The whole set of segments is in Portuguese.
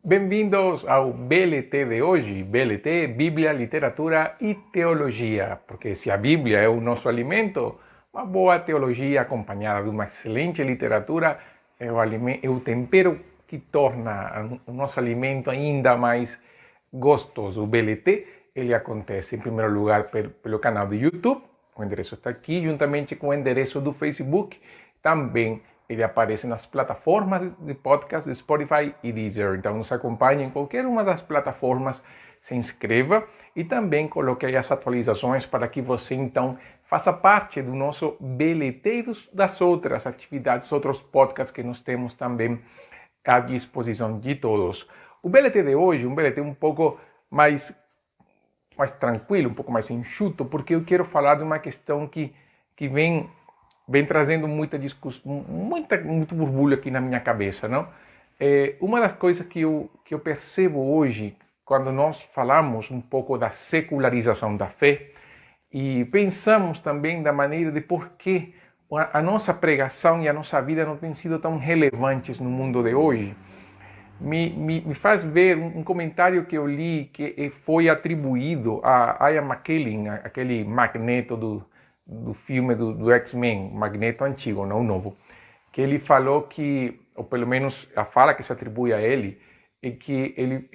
Bem-vindos ao BLT de hoje. BLT, Bíblia, Literatura e Teologia. Porque se a Bíblia é o nosso alimento, uma boa teologia acompanhada de uma excelente literatura é o tempero que torna o nosso alimento ainda mais gostoso. O BLT, ele acontece em primeiro lugar pelo canal do YouTube, o endereço está aqui, juntamente com o endereço do Facebook, também ele aparece nas plataformas de podcast de Spotify e Deezer. Então nos acompanhe em qualquer uma das plataformas, se inscreva e também coloque aí as atualizações para que você então faça parte do nosso BLT e das outras atividades, outros podcasts que nós temos também à disposição de todos. O BLT de hoje, um BLT um pouco mais tranquilo, um pouco mais enxuto, porque eu quero falar de uma questão que vem trazendo muita discussão, muito borbulho aqui na minha cabeça, não? Uma das coisas que eu percebo hoje, quando nós falamos um pouco da secularização da fé, e pensamos também da maneira de por que a nossa pregação e a nossa vida não têm sido tão relevantes no mundo de hoje, me faz ver um comentário que eu li que foi atribuído a Ian McKellen, aquele Magneto do filme do X-Men, Magneto antigo, não o novo, que ele falou que, ou pelo menos a fala que se atribui a ele, é que ele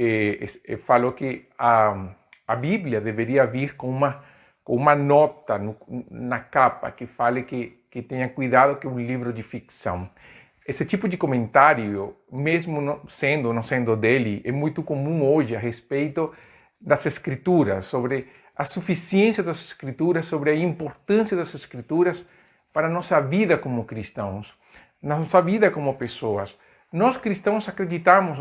falou que a Bíblia deveria vir com uma nota na capa que fale que tenha cuidado que é um livro de ficção. Esse tipo de comentário, mesmo não sendo dele, é muito comum hoje a respeito das escrituras, sobre a suficiência das escrituras, sobre a importância das escrituras para a nossa vida como cristãos, na nossa vida como pessoas. Nós cristãos acreditamos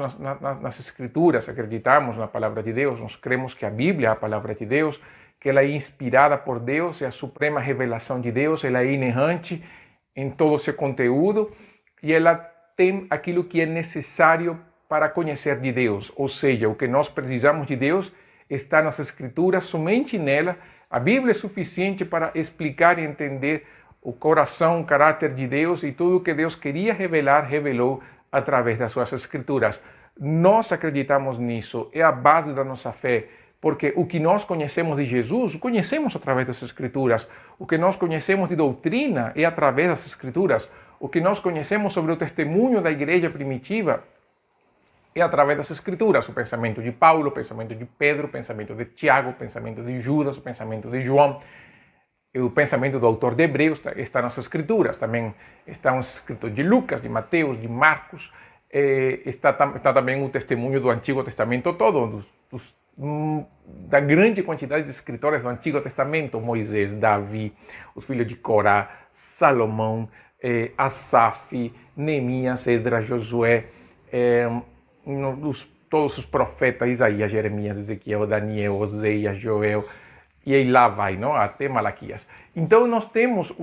nas escrituras, acreditamos na palavra de Deus, nós cremos que a Bíblia é a palavra de Deus, que ela é inspirada por Deus, é a suprema revelação de Deus, ela é inerrante em todo o seu conteúdo, e ela tem aquilo que é necessário para conhecer de Deus, ou seja, o que nós precisamos de Deus está nas Escrituras, somente nela. A Bíblia é suficiente para explicar e entender o coração, o caráter de Deus, e tudo o que Deus queria revelar, revelou através das suas Escrituras. Nós acreditamos nisso, é a base da nossa fé, porque o que nós conhecemos de Jesus, conhecemos através das Escrituras. O que nós conhecemos de doutrina é através das Escrituras. O que nós conhecemos sobre o testemunho da igreja primitiva é através das Escrituras. O pensamento de Paulo, o pensamento de Pedro, o pensamento de Tiago, o pensamento de Judas, o pensamento de João, o pensamento do autor de Hebreus está nas Escrituras. Também estão os escritos de Lucas, de Mateus, de Marcos. Está também o testemunho do Antigo Testamento todo, da grande quantidade de escritores do Antigo Testamento: Moisés, Davi, os filhos de Corá, Salomão, Asaf, Neemias, Esdras, Josué, todos os profetas, Isaías, Jeremias, Ezequiel, Daniel, Oséias, Joel, e aí lá vai, não? Até Malaquias. Então nós temos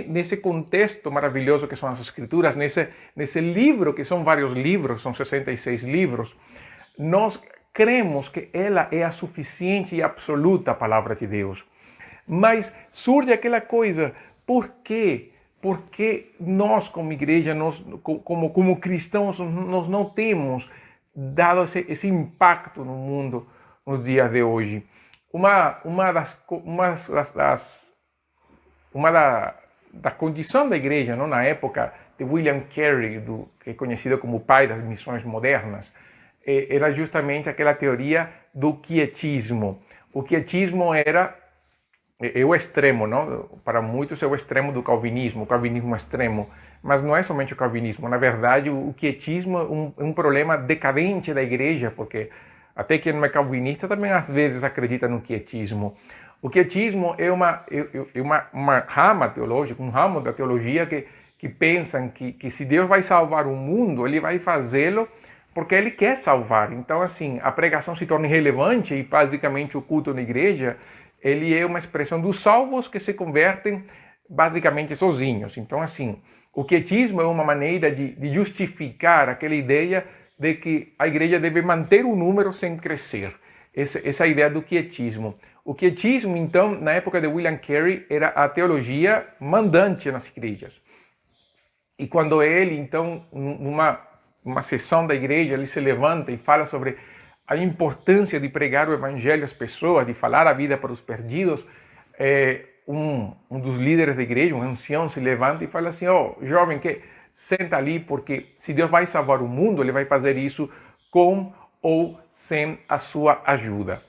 nesse contexto maravilhoso que são as Escrituras, nesse livro, que são vários livros, são 66 livros, nós cremos que ela é a suficiente e absoluta palavra de Deus. Mas surge aquela coisa: por quê? Porque nós, como igreja, como cristãos, nós não temos dado esse impacto no mundo nos dias de hoje. Da condição da igreja, não, na época de William Carey, que é conhecido como o pai das missões modernas, era justamente aquela teoria do quietismo. O quietismo é o extremo, não? Para muitos é o extremo do calvinismo, o calvinismo extremo, mas não é somente o calvinismo. Na verdade, o quietismo é um problema decadente da igreja, porque até quem não é calvinista também às vezes acredita no quietismo. O quietismo é uma rama teológica, um ramo da teologia que pensam que se Deus vai salvar o mundo, ele vai fazê-lo porque ele quer salvar. Então, assim, a pregação se torna irrelevante e basicamente o culto na igreja, ele é uma expressão dos salvos que se convertem basicamente sozinhos. Então, assim, o quietismo é uma maneira de justificar aquela ideia de que a igreja deve manter o número sem crescer. Essa é a ideia do quietismo. O quietismo, então, na época de William Carey, era a teologia mandante nas igrejas. E quando ele, então, uma sessão da igreja, ele se levanta e fala sobre a importância de pregar o evangelho às pessoas, de falar a vida para os perdidos. Um dos líderes da igreja, um ancião, se levanta e fala assim: ó, jovem, que senta ali, porque se Deus vai salvar o mundo, ele vai fazer isso com ou sem a sua ajuda.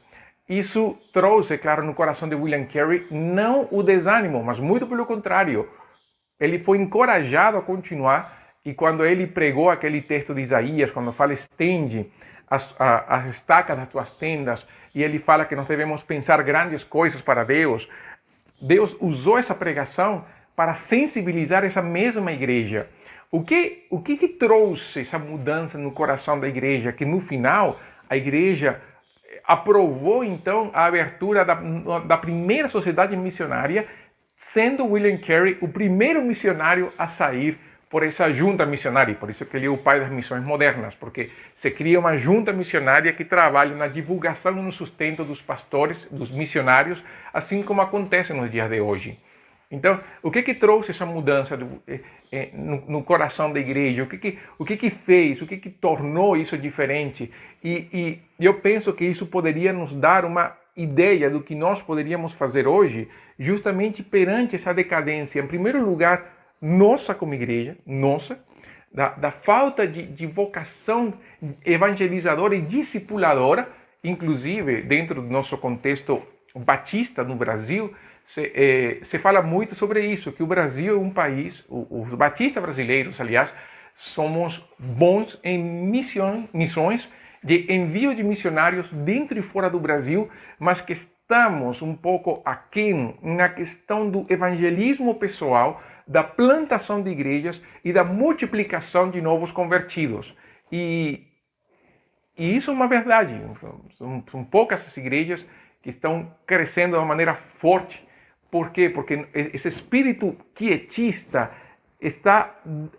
Isso trouxe, claro, no coração de William Carey, não o desânimo, mas muito pelo contrário. Ele foi encorajado a continuar, e quando ele pregou aquele texto de Isaías, quando fala estende as estacas das tuas tendas, e ele fala que nós devemos pensar grandes coisas para Deus, Deus usou essa pregação para sensibilizar essa mesma igreja. O que trouxe essa mudança no coração da igreja? Que no final a igreja aprovou então a abertura da primeira sociedade missionária, sendo William Carey o primeiro missionário a sair por essa junta missionária. Por isso que ele é o pai das missões modernas, porque se cria uma junta missionária que trabalha na divulgação e no sustento dos pastores, dos missionários, assim como acontece nos dias de hoje. Então, o que trouxe essa mudança no coração da igreja? O que fez? O que tornou isso diferente? E eu penso que isso poderia nos dar uma ideia do que nós poderíamos fazer hoje, justamente perante essa decadência. Em primeiro lugar, nossa como igreja, da falta de vocação evangelizadora e discipuladora, inclusive dentro do nosso contexto batista no Brasil. Se fala muito sobre isso, que o Brasil é um país, os batistas brasileiros, aliás, somos bons em missões de envio de missionários dentro e fora do Brasil, mas que estamos um pouco aquém na questão do evangelismo pessoal, da plantação de igrejas e da multiplicação de novos convertidos. E isso é uma verdade. São poucas as igrejas que estão crescendo de uma maneira forte. Por quê? Porque esse espírito quietista está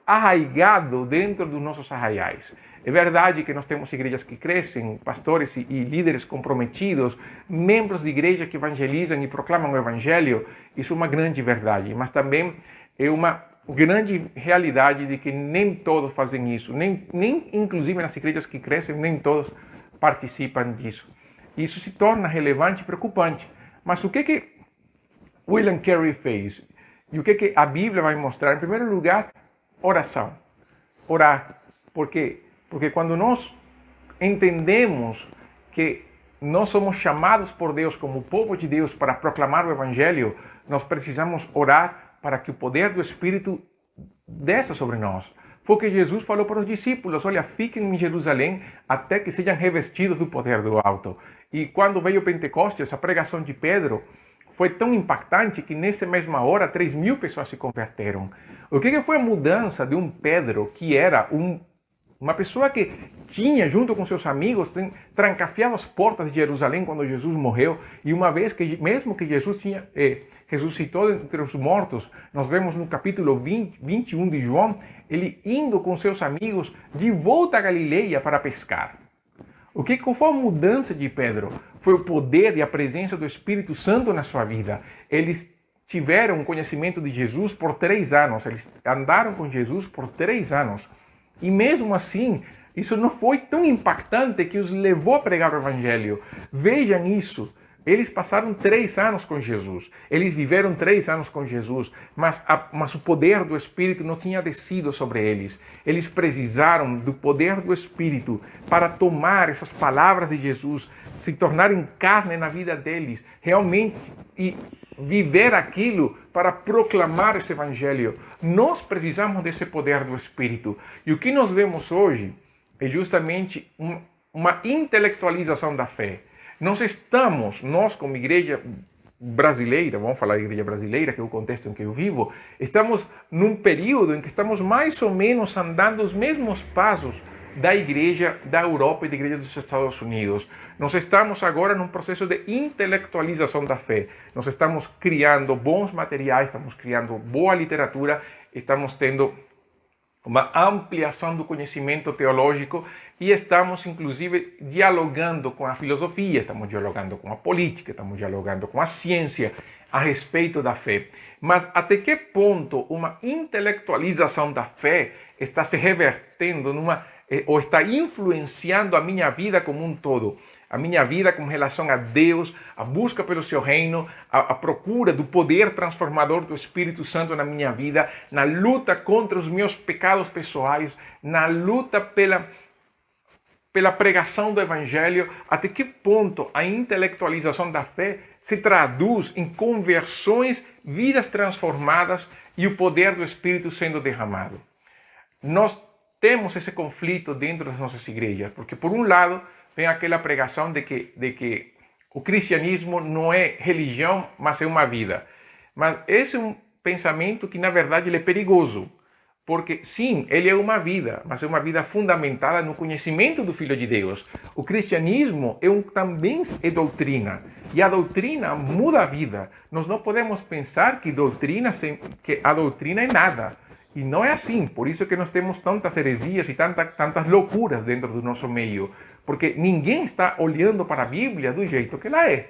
arraigado dentro dos nossos arraiais. É verdade que nós temos igrejas que crescem, pastores e líderes comprometidos, membros de igreja que evangelizam e proclamam o evangelho. Isso é uma grande verdade, mas também é uma grande realidade de que nem todos fazem isso, nem inclusive nas igrejas que crescem, nem todos participam disso. Isso se torna relevante e preocupante. Mas o que William Carey fez? E o que a Bíblia vai mostrar? Em primeiro lugar, oração. Orar. Por quê? Porque quando nós entendemos que nós somos chamados por Deus como povo de Deus para proclamar o Evangelho, nós precisamos orar para que o poder do Espírito desça sobre nós. Foi o que Jesus falou para os discípulos: olha, fiquem em Jerusalém até que sejam revestidos do poder do alto. E quando veio o Pentecostes, a pregação de Pedro foi tão impactante que nessa mesma hora 3.000 pessoas se converteram. O que foi a mudança de um Pedro que era uma pessoa que tinha, junto com seus amigos, trancafiado as portas de Jerusalém quando Jesus morreu, e uma vez que, mesmo que Jesus ressuscitou entre os mortos, nós vemos no capítulo 21 de João, ele indo com seus amigos de volta a Galileia para pescar. Qual foi a mudança de Pedro? Foi o poder e a presença do Espírito Santo na sua vida. Eles tiveram o conhecimento de Jesus por 3 anos, eles andaram com Jesus por 3 anos. E mesmo assim, isso não foi tão impactante que os levou a pregar o Evangelho. Vejam isso. Eles passaram 3 anos com Jesus. Eles viveram 3 anos com Jesus. Mas o poder do Espírito não tinha descido sobre eles. Eles precisaram do poder do Espírito para tomar essas palavras de Jesus, se tornarem carne na vida deles, realmente, e viver aquilo para proclamar esse Evangelho. Nós precisamos desse poder do Espírito. E o que nós vemos hoje é justamente uma intelectualização da fé. Nós como igreja brasileira, vamos falar de igreja brasileira, que é o contexto em que eu vivo, estamos num período em que estamos mais ou menos andando os mesmos passos da igreja da Europa e da igreja dos Estados Unidos. Nós estamos agora num processo de intelectualização da fé. Nós estamos criando bons materiais, estamos criando boa literatura, estamos tendo uma ampliação do conhecimento teológico e estamos, inclusive, dialogando com a filosofia, estamos dialogando com a política, estamos dialogando com a ciência a respeito da fé. Mas até que ponto uma intelectualização da fé está se revertendo numa ou está influenciando a minha vida como um todo. A minha vida com relação a Deus, a busca pelo seu reino, a procura do poder transformador do Espírito Santo na minha vida, na luta contra os meus pecados pessoais, na luta pela pregação do Evangelho, até que ponto a intelectualização da fé se traduz em conversões, vidas transformadas e o poder do Espírito sendo derramado. Nós temos esse conflito dentro das nossas igrejas, porque por um lado vem aquela pregação de que o cristianismo não é religião, mas é uma vida. Mas esse é um pensamento que, na verdade, ele é perigoso. Porque, sim, ele é uma vida, mas é uma vida fundamentada no conhecimento do Filho de Deus. O cristianismo também é doutrina. E a doutrina muda a vida. Nós não podemos pensar que a doutrina é nada. E não é assim. Por isso que nós temos tantas heresias e tantas loucuras dentro do nosso meio. Porque ninguém está olhando para a Bíblia do jeito que ela é.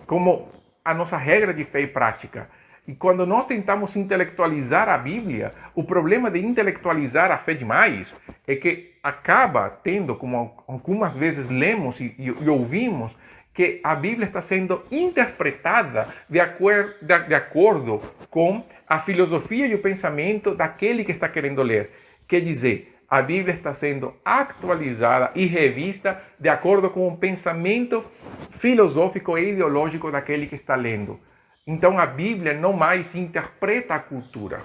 Como a nossa regra de fé e prática. E quando nós tentamos intelectualizar a Bíblia, o problema de intelectualizar a fé demais é que acaba tendo, como algumas vezes lemos e ouvimos, que a Bíblia está sendo interpretada de acordo com a filosofia e o pensamento daquele que está querendo ler. Quer dizer, a Bíblia está sendo atualizada e revista de acordo com o pensamento filosófico e ideológico daquele que está lendo. Então a Bíblia não mais interpreta a cultura.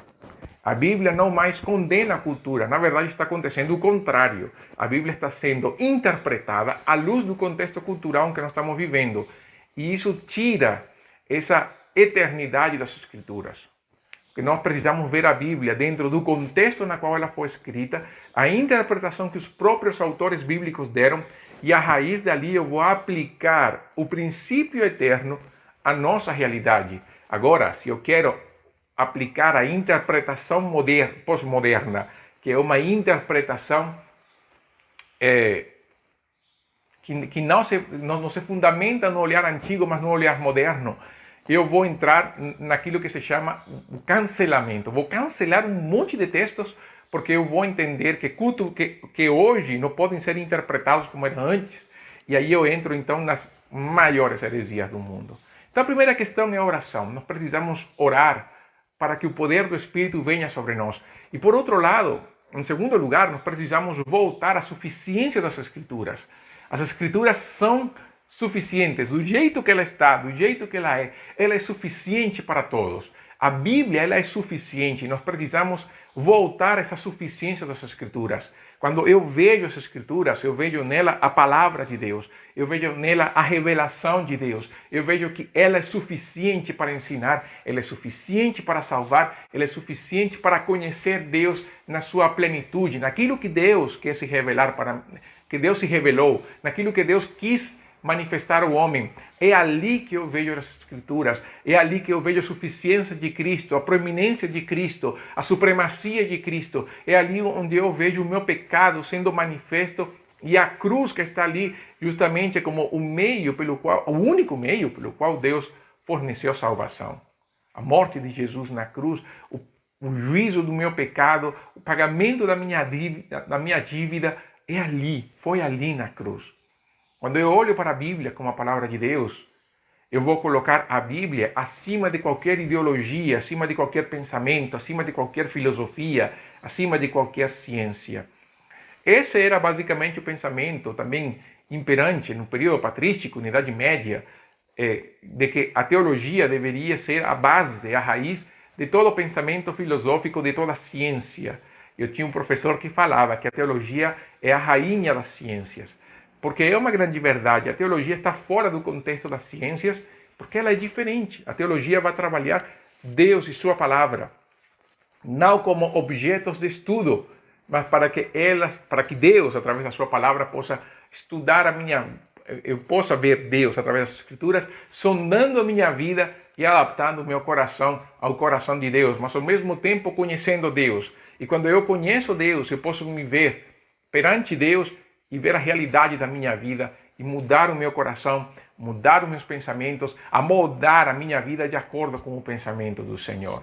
A Bíblia não mais condena a cultura. Na verdade está acontecendo o contrário. A Bíblia está sendo interpretada à luz do contexto cultural em que nós estamos vivendo. E isso tira essa eternidade das Escrituras. Que nós precisamos ver a Bíblia dentro do contexto na qual ela foi escrita, a interpretação que os próprios autores bíblicos deram, e a raiz dali eu vou aplicar o princípio eterno à nossa realidade. Agora, se eu quero aplicar a interpretação pós-moderna, que é uma interpretação que não se fundamenta no olhar antigo, mas no olhar moderno, eu vou entrar naquilo que se chama o cancelamento. Vou cancelar um monte de textos porque eu vou entender que hoje não podem ser interpretados como eram antes. E aí eu entro então nas maiores heresias do mundo. Então a primeira questão é a oração. Nós precisamos orar para que o poder do Espírito venha sobre nós. E por outro lado, em segundo lugar, nós precisamos voltar à suficiência das Escrituras. As Escrituras são suficientes, do jeito que ela está, do jeito que ela é suficiente para todos. A Bíblia ela é suficiente e nós precisamos voltar a essa suficiência das Escrituras. Quando eu vejo as Escrituras, eu vejo nela a palavra de Deus, eu vejo nela a revelação de Deus, eu vejo que ela é suficiente para ensinar, ela é suficiente para salvar, ela é suficiente para conhecer Deus na sua plenitude, naquilo que Deus quer se revelar que Deus se revelou, naquilo que Deus quis manifestar ao homem. É ali que eu vejo as Escrituras, é ali que eu vejo a suficiência de Cristo, a proeminência de Cristo, a supremacia de Cristo, é ali onde eu vejo o meu pecado sendo manifesto e a cruz que está ali justamente como o único meio pelo qual Deus forneceu salvação. A morte de Jesus na cruz, o juízo do meu pecado, o pagamento da minha dívida foi ali na cruz. Quando eu olho para a Bíblia como a palavra de Deus, eu vou colocar a Bíblia acima de qualquer ideologia, acima de qualquer pensamento, acima de qualquer filosofia, acima de qualquer ciência. Esse era basicamente o pensamento também imperante no período patrístico, na Idade Média, de que a teologia deveria ser a base, a raiz de todo o pensamento filosófico, de toda a ciência. Eu tinha um professor que falava que a teologia é a rainha das ciências. Porque é uma grande verdade, a teologia está fora do contexto das ciências, porque ela é diferente. A teologia vai trabalhar Deus e sua palavra, não como objetos de estudo, mas para que Deus, através da sua palavra, possa estudar eu possa ver Deus através das Escrituras, sondando a minha vida e adaptando o meu coração ao coração de Deus, mas ao mesmo tempo conhecendo Deus. E quando eu conheço Deus, eu posso me ver perante Deus e ver a realidade da minha vida e mudar o meu coração, mudar os meus pensamentos, a moldar a minha vida de acordo com o pensamento do Senhor.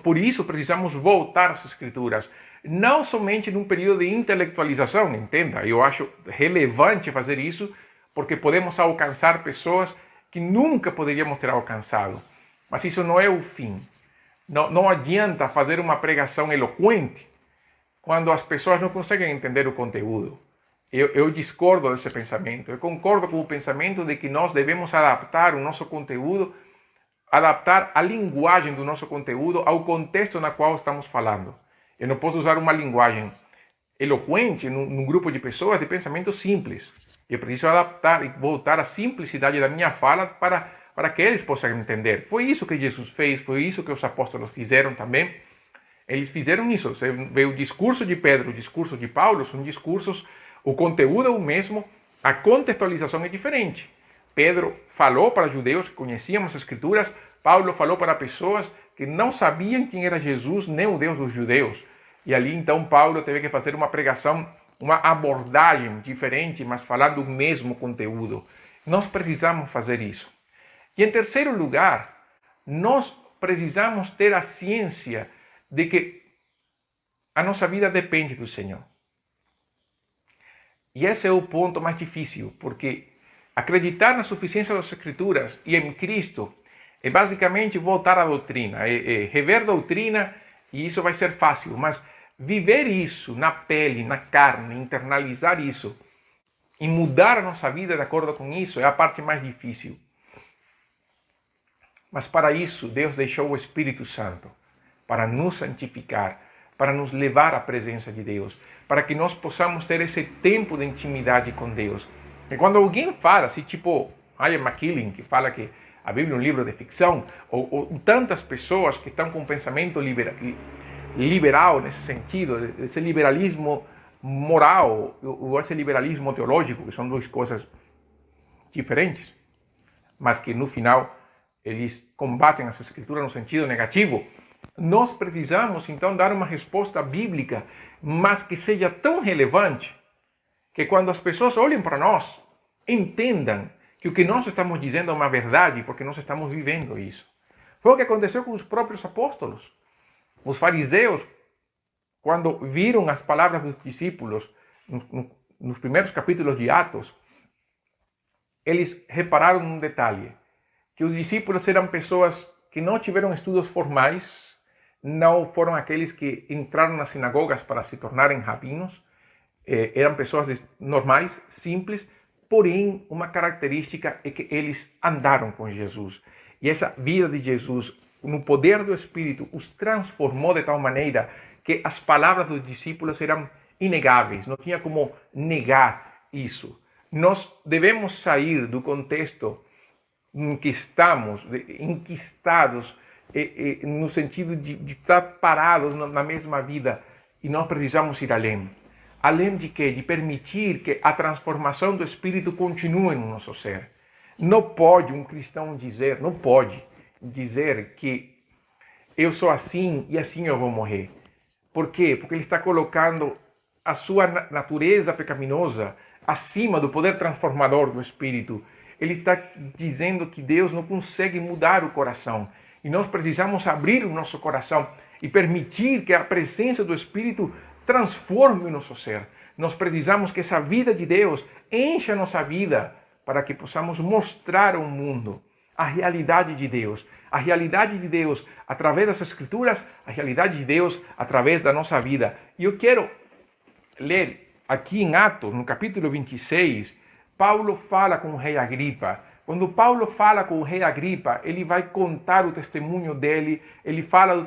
Por isso precisamos voltar às Escrituras. não somente num período de intelectualização, entenda, eu acho relevante fazer isso, porque podemos alcançar pessoas que nunca poderíamos ter alcançado. Mas isso não é o fim. Não adianta fazer uma pregação eloquente quando as pessoas não conseguem entender o conteúdo. Eu discordo desse pensamento. Eu concordo com o pensamento de que nós devemos adaptar o nosso conteúdo, adaptar a linguagem do nosso conteúdo ao contexto na qual estamos falando. Eu não posso usar uma linguagem eloquente num grupo de pessoas de pensamento simples. Eu preciso adaptar e voltar à simplicidade da minha fala para que eles possam entender. Foi isso que Jesus fez, foi isso que os apóstolos fizeram também. Eles fizeram isso. Você vê o discurso de Pedro, o discurso de Paulo, são discursos, o conteúdo é o mesmo, a contextualização é diferente. Pedro falou para judeus que conheciam as Escrituras, Paulo falou para pessoas que não sabiam quem era Jesus, nem o Deus dos judeus. E ali então Paulo teve que fazer uma pregação, uma abordagem diferente, mas falar do mesmo conteúdo. Nós precisamos fazer isso. E em terceiro lugar, nós precisamos ter a ciência de que a nossa vida depende do Senhor. E esse é o ponto mais difícil, porque acreditar na suficiência das Escrituras e em Cristo é basicamente voltar à doutrina, é rever doutrina, e isso vai ser fácil, mas viver isso na pele, na carne, internalizar isso e mudar a nossa vida de acordo com isso é a parte mais difícil. Mas para isso Deus deixou o Espírito Santo, para nos santificar, para nos levar à presença de Deus, para que nós possamos ter esse tempo de intimidade com Deus. E quando alguém fala, assim, tipo Ian McKellen, que fala que a Bíblia é um livro de ficção, ou tantas pessoas que estão com um pensamento liberal nesse sentido, esse liberalismo moral, ou esse liberalismo teológico, que são duas coisas diferentes, mas que no final eles combatem as Escrituras no sentido negativo. Nós precisamos, então, dar uma resposta bíblica, mas que seja tão relevante que quando as pessoas olhem para nós, entendam que o que nós estamos dizendo é uma verdade, porque nós estamos vivendo isso. Foi o que aconteceu com os próprios apóstolos. Os fariseus, quando viram as palavras dos discípulos nos primeiros capítulos de Atos, eles repararam num detalhe, que os discípulos eram pessoas que não tiveram estudos formais, não foram aqueles que entraram nas sinagogas para se tornarem rabinos, eram pessoas normais, simples, porém uma característica é que eles andaram com Jesus. E essa vida de Jesus, no poder do Espírito, os transformou de tal maneira que as palavras dos discípulos eram inegáveis, não tinha como negar isso. Nós devemos sair do contexto em que estamos, enquistados, no sentido de estar parados na mesma vida, e nós precisamos ir além. Além de quê? De permitir que a transformação do Espírito continue no nosso ser. Não pode um cristão dizer, não pode dizer que eu sou assim e assim eu vou morrer. Por quê? Porque ele está colocando a sua natureza pecaminosa acima do poder transformador do Espírito. Ele está dizendo que Deus não consegue mudar o coração. E nós precisamos abrir o nosso coração e permitir que a presença do Espírito transforme o nosso ser. Nós precisamos que essa vida de Deus encha a nossa vida para que possamos mostrar ao mundo a realidade de Deus. A realidade de Deus através das Escrituras, a realidade de Deus através da nossa vida. E eu quero ler aqui em Atos, no capítulo 26, Paulo fala com o rei Agripa. Quando Paulo fala com o rei Agripa, ele vai contar o testemunho dele, ele fala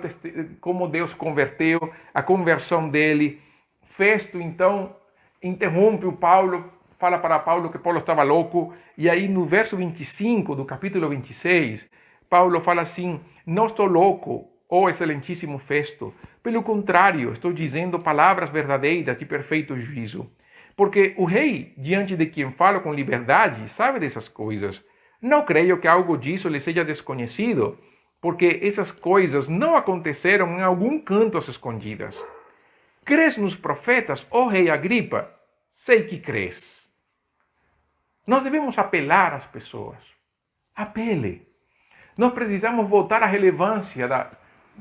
como Deus converteu, a conversão dele. Festo, então, interrompe o Paulo, fala para Paulo que Paulo estava louco, e aí no verso 25 do capítulo 26, Paulo fala assim: não estou louco, ó excelentíssimo Festo, pelo contrário, estou dizendo palavras verdadeiras de perfeito juízo. Porque o rei, diante de quem falo com liberdade, sabe dessas coisas. Não creio que algo disso lhe seja desconhecido, porque essas coisas não aconteceram em algum canto às escondidas. Crês nos profetas, ó rei Agripa? Sei que crês. Nós devemos apelar às pessoas. Apele. Nós precisamos voltar à relevância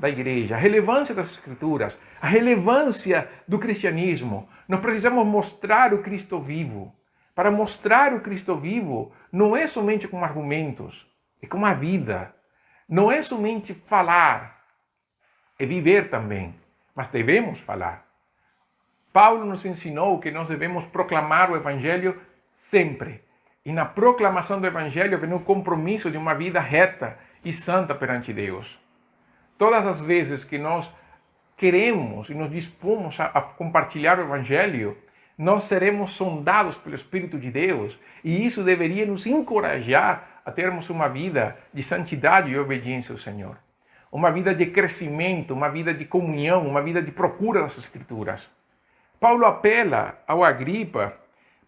da igreja, a relevância das Escrituras, a relevância do cristianismo. Nós precisamos mostrar o Cristo vivo. Para mostrar o Cristo vivo, não é somente com argumentos, é com a vida. Não é somente falar, é viver também, mas devemos falar. Paulo nos ensinou que nós devemos proclamar o Evangelho sempre. E na proclamação do Evangelho vem o compromisso de uma vida reta e santa perante Deus. Todas as vezes que nós queremos e nos dispomos a compartilhar o Evangelho, nós seremos sondados pelo Espírito de Deus. E isso deveria nos encorajar a termos uma vida de santidade e obediência ao Senhor. Uma vida de crescimento, uma vida de comunhão, uma vida de procura das Escrituras. Paulo apela ao Agripa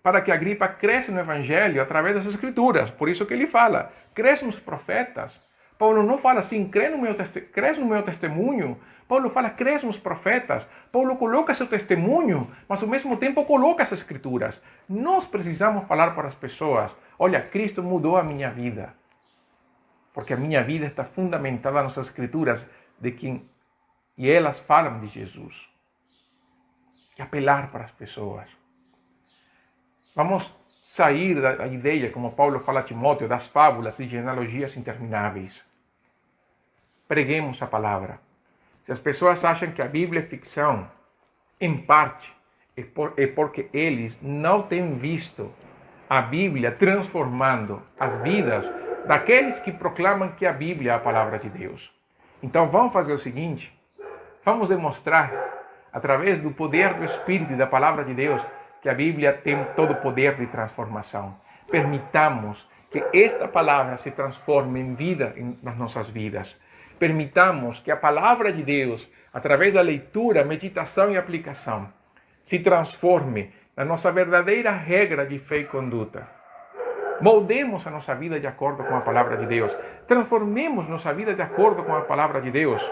para que Agripa cresça no Evangelho através das Escrituras. Por isso que ele fala, cresce nos profetas. Paulo não fala assim, cresce no meu testemunho. Paulo fala, cresce nos profetas. Paulo coloca seu testemunho, mas ao mesmo tempo coloca as Escrituras. Nós precisamos falar para as pessoas, olha, Cristo mudou a minha vida. Porque a minha vida está fundamentada nas Escrituras e elas falam de Jesus. E apelar para as pessoas. Vamos sair da ideia, como Paulo fala a Timóteo, das fábulas e genealogias intermináveis. Preguemos a palavra. Se as pessoas acham que a Bíblia é ficção, em parte, é porque eles não têm visto a Bíblia transformando as vidas daqueles que proclamam que a Bíblia é a palavra de Deus. Então vamos fazer o seguinte, vamos demonstrar, através do poder do Espírito e da palavra de Deus, que a Bíblia tem todo o poder de transformação. Permitamos que esta palavra se transforme em vida nas nossas vidas. Permitamos que a palavra de Deus, através da leitura, meditação e aplicação, se transforme na nossa verdadeira regra de fé e conduta. Moldemos a nossa vida de acordo com a palavra de Deus. Transformemos nossa vida de acordo com a palavra de Deus.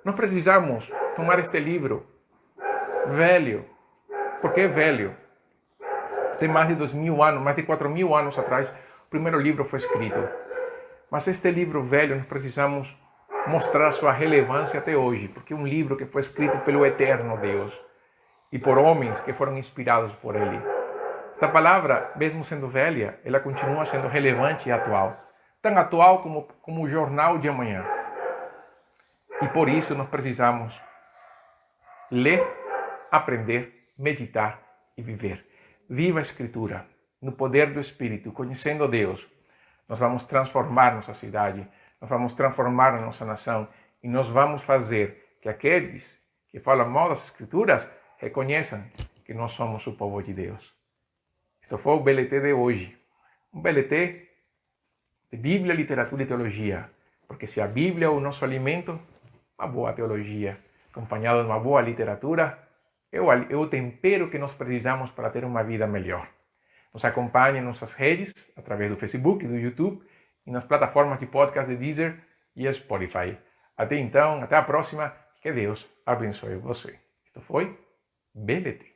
Nós precisamos tomar este livro velho. Por que velho? Tem mais de 2.000 anos, mais de 4.000 anos atrás, o primeiro livro foi escrito. Mas este livro velho, nós precisamos mostrar sua relevância até hoje, porque é um livro que foi escrito pelo eterno Deus e por homens que foram inspirados por ele. Esta palavra, mesmo sendo velha, ela continua sendo relevante e atual. Tão atual como o jornal de amanhã. E por isso nós precisamos ler, aprender, meditar e viver. Viva a Escritura, no poder do Espírito, conhecendo Deus. Nós vamos transformar nossa cidade, nós vamos transformar a nossa nação e nós vamos fazer que aqueles que falam mal das Escrituras reconheçam que nós somos o povo de Deus. Este foi o BLT de hoje. Um BLT de Bíblia, Literatura e Teologia. Porque se a Bíblia é o nosso alimento, uma boa teologia, acompanhada de uma boa literatura, é o tempero que nós precisamos para ter uma vida melhor. Nos acompanhe em nossas redes, através do Facebook e do YouTube, e nas plataformas de podcast de Deezer e Spotify. Até então, até a próxima, que Deus abençoe você. Isto foi BLT.